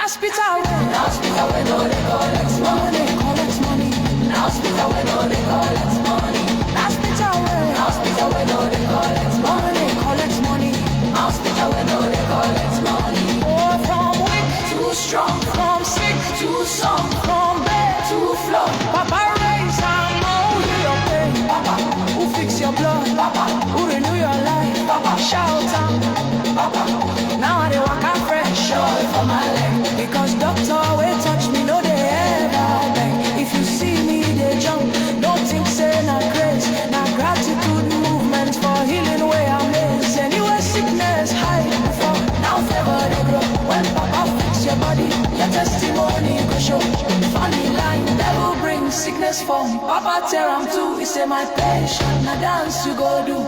spit away. Now spit away, no, they collect money. Collect money. Now spit away, no, they collect money. Now spit away. Now spit away, no, they collect money. Collect money. Now spit away, no, they collect money. Oh, from weak to strong, from sick to sound, from bed to floor. Papa raise and mold your pain. Papa, who fix your blood? Papa, who renew your life? Papa, shout out. Papa, now I dey walk out fresh, joy for my leg. Because doctor will touch me, no they ever beg. If you see me, they jump. Don't think say na grace, na gratitude movement for healing where I'm is. Anyway, sickness hide before. Now favor they grow. When Papa fix your body, your testimony go show. Funny line, devil bring sickness for me. Papa tear am too. He say my patient, na dance you go do.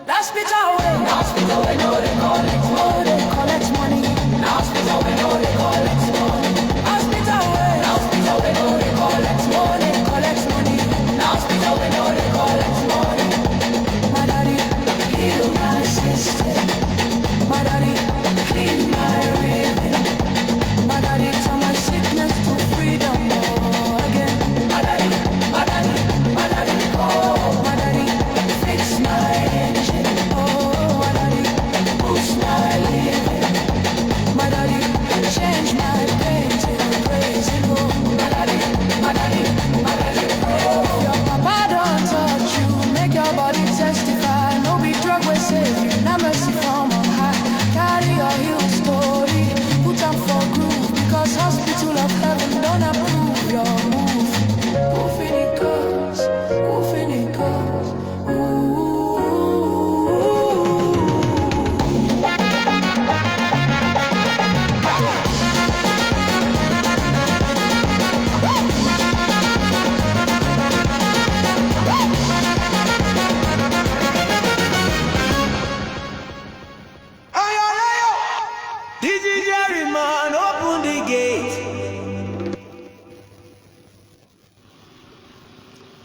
Now spit away. Now spit away, no they collect money. They collect money. Now spit away, no they collect money. Now spit away. Now spit away, no they collect money. Collect money. Now spit away, no they collect money. My daddy, heal my system. My daddy, clean my rhythm. My daddy, turn my sickness to freedom again. My daddy, my daddy, my daddy, oh, my daddy, fix my engine. Oh, my daddy, boost my living. My daddy, change my pain to praising. Oh, my daddy, my daddy, my daddy, oh. Your papa don't touch you, make your body testify. No be drug will save you, no mercy from on high. Carry your heal story, put up for groove. Because hospital of heaven don't approve your move. Who finna cause? Who finna cause? DJ Jerryman, open the gate.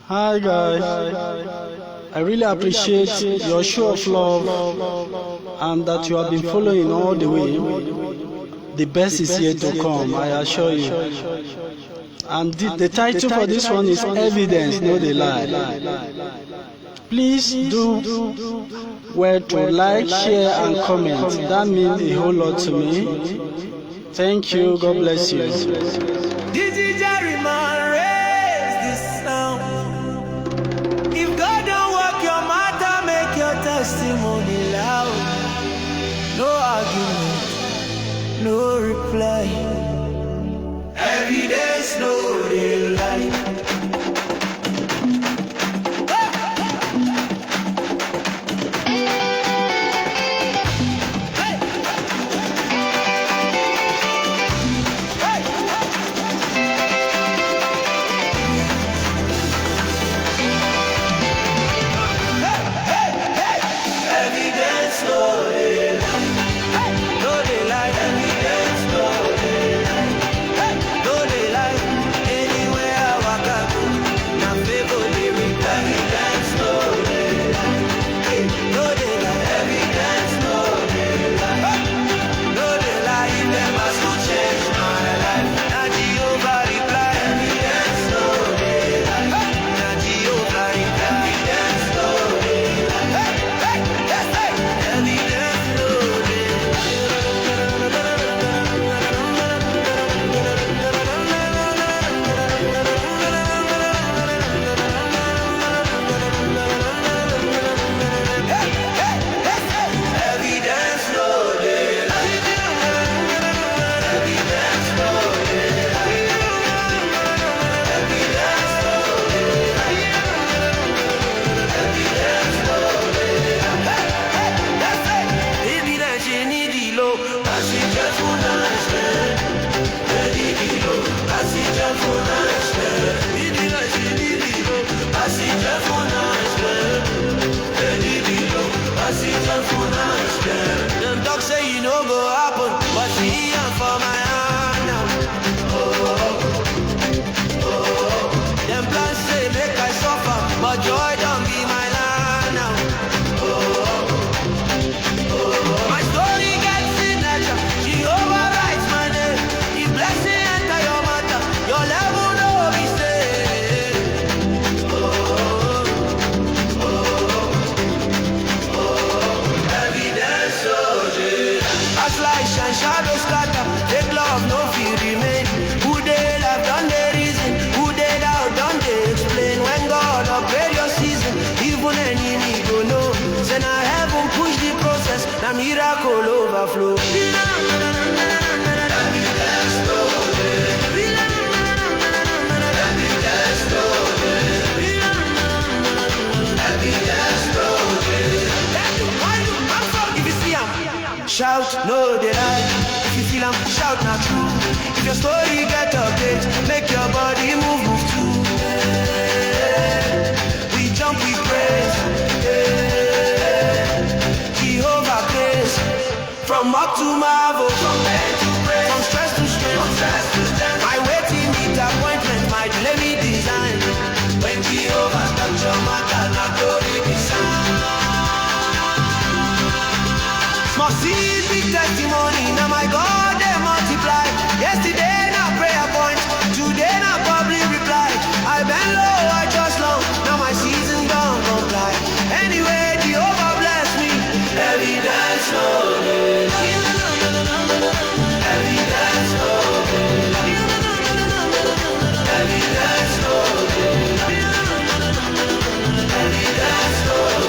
Hi guys, I really appreciate your show of love and that you have been following all the way. The best is yet to come, I assure you. And the title for this one is Evidence, No Dey Lie. Please do well to like, share and comment. That means a whole lot to me. Thank you, God bless you. DJ Jerryman, raise this sound. If God don't work your matter, make your testimony loud. No argument, no reply. Evidence, no dey lie. Them dogs say you know go happen, but see I'm for my hand now. Them plans say make I suffer, but joy don't be my land now. My story gets signature, she overwrites my name. shadow scatter. Take love, no fear remain. Who they love, done the reason. Who they doubt, done they explain. When God upgrade your season, even enemy go know. Say now heaven push the process, now miracle overflow. Shout, no they lie. If you feel I'm shout not true. If your story get update, make your body move too. We jump, we praise. Jehovah praise. From up to marvel, from pain to praise, from stress to strength, my waiting meet appointment, my delay me design. When Jehovah touch your matter, not glory be sound. Small seed, big testimony. Now my God, they multiply. Yesterday, now prayer point. Today, now public reply. I been low, I just long. Now my season gone, comply. Anyway, Jehovah bless me. Evidence, no. Evidence, no. Evidence, no. Evidence, no. Evidence, no.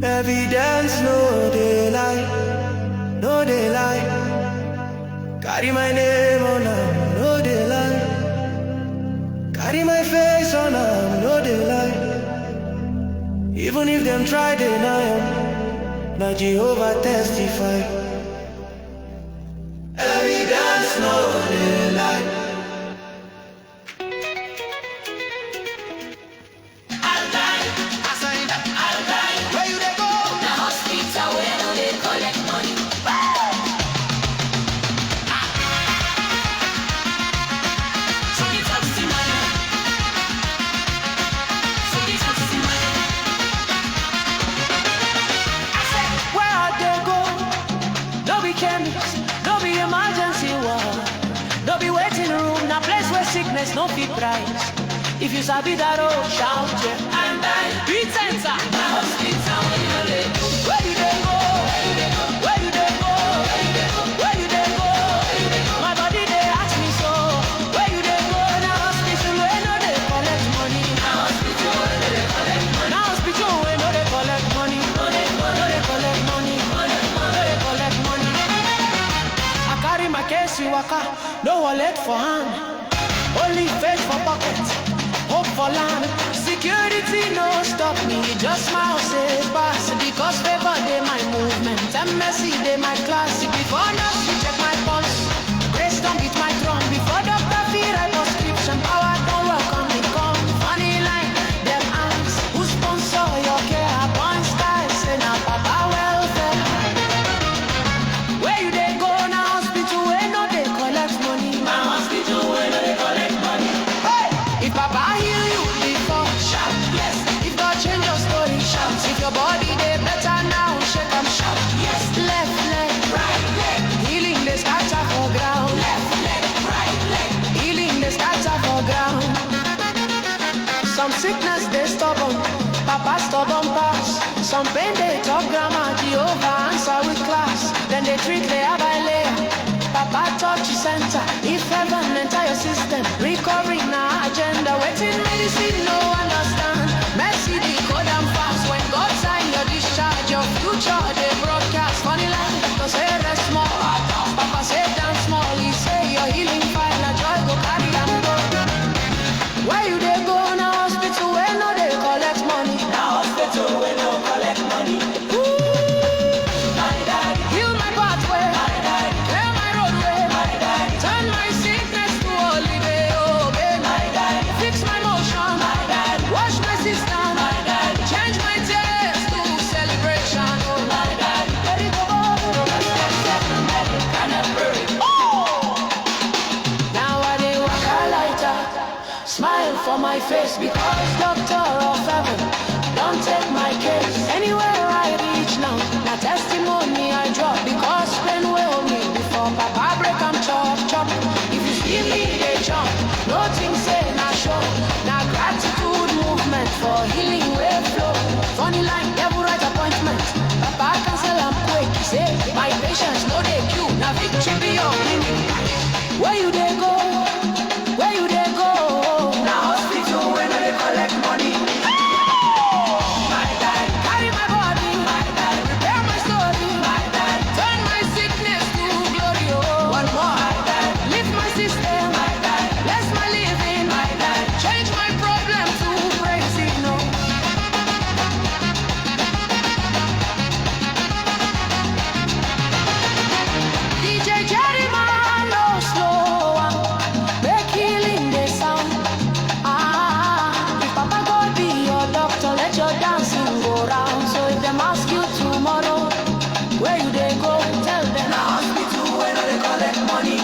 Evidence, no daylight, no daylight. Carry my name on them, no daylight. Carry my face on them, no daylight. Even if them try deny them, now Jehovah testify. Evidence, no daylight. Sickness no fit price. If you sabi that oh, shout yeah. And I beat center. My hospital when you let go. Where you dey go? Where you dey go? Where you dey go? My body they ask me so. Where you dey go? Now hospital where no they collect money. Now hospital where no they collect money. Now hospital where no they collect money. No they collect money. No they collect money. I carry my case you waka. No wallet for hand. Only faith for pocket, hope for land. Security no stop me, just smile says pass. Because favor they my movement, and mercy they my class. Before now she check my pulse, grace don't beat my drum. Before doctor feel I prescription, power don't work on me come. Funny line, them arms, who sponsor your care? One style, say now papa welfare. Where you they go now hospital, where no they collect money. My hospital where no they collect. If Papa heal you before, shout yes. If God change your story, shout. If your body they better now, shake them, shout yes. Left leg, right leg, healing they scatter for ground. Left leg, right leg, healing they scatter for ground. Some sickness they stubborn, Papa stubborn pass. Some pain they talk grammar, Jehovah answer with class. Then they treat layer by layer. Papa touch you center. If heaven enter your system, recovery now agenda. Waiting medicine, no understand. Mercy decode and fast. When God sign your discharge, your future they broadcast. Funny line, cause say rest small. Papa say dance small. He say your healing fire, now joy go carry and go. Where you they go now hospital? Where no they collect money? Now hospital where no collect money. Heal my pathway. Turn my sickness to holiday, oh baby. Fix my motion, wash face because doctor of heaven, don't take my case. Anywhere I reach now, na testimony I drop because pain will me before Papa break am chop chop. If you see me they jump, nothing say na show. Na gratitude movement for healing wave flow. Funny line, devil right appointment. Papa cancel am quick. Say my patience no dey queue. Na victory be your winning. Where you dey go? Where you dey go? Na hospital where no dey collect money. My God, carry my body. My God, repair my story. My God, turn my sickness to glory. Oh, one more. My God, lift my system. My God, bless my living. My God, change my problem to praising. No. DJ Jerryman, no slow, make healing the sound. If Papa God be your doctor, let your dancing go round. So if them ask you tomorrow, where you they go, tell them na hospital where no they collect money.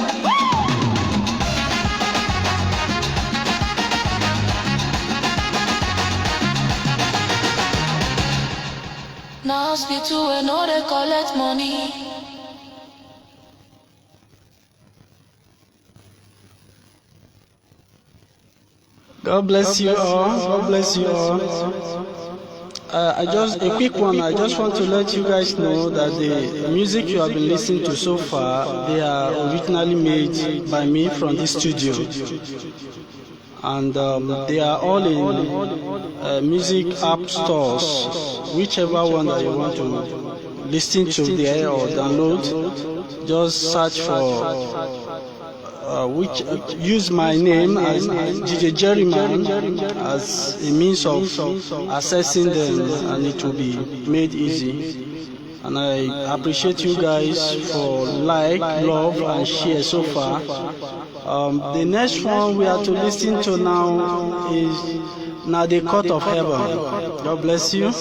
Na hospital where no they collect money. God bless you all. God bless you all. A quick one. I just want to let you guys know that the music you have been listening to so far, they are originally made by me from this studio, and they are all in music app stores. Whichever one that you want to listen to there or download, just search for. Use my name as DJ Jerryman as a means of accessing them, and it will be made easy. And I appreciate you guys for like, love, and share so far. The next one we are to listen to now is Now the Court of Heaven. God bless you.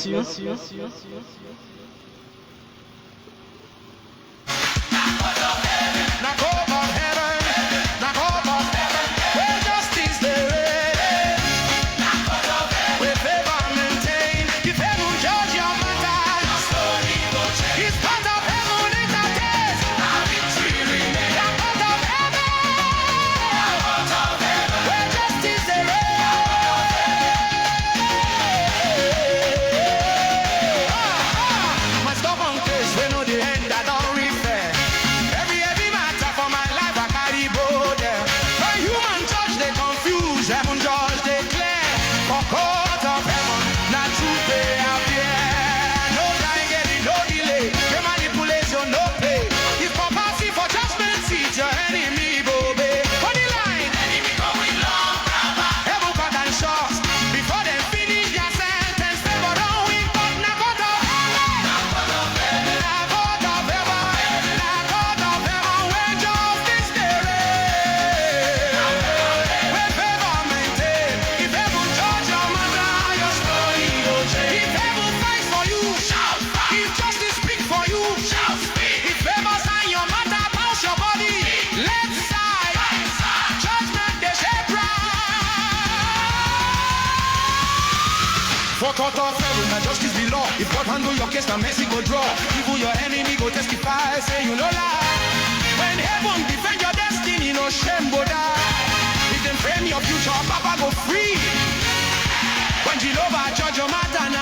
Court of heaven, and justice be law. If God handle your case, now mercy go draw. Evil your enemy go testify, say you no lie. When heaven defend your destiny, no shame go die. If them frame your future, Papa go free. When Jehovah judge your matter,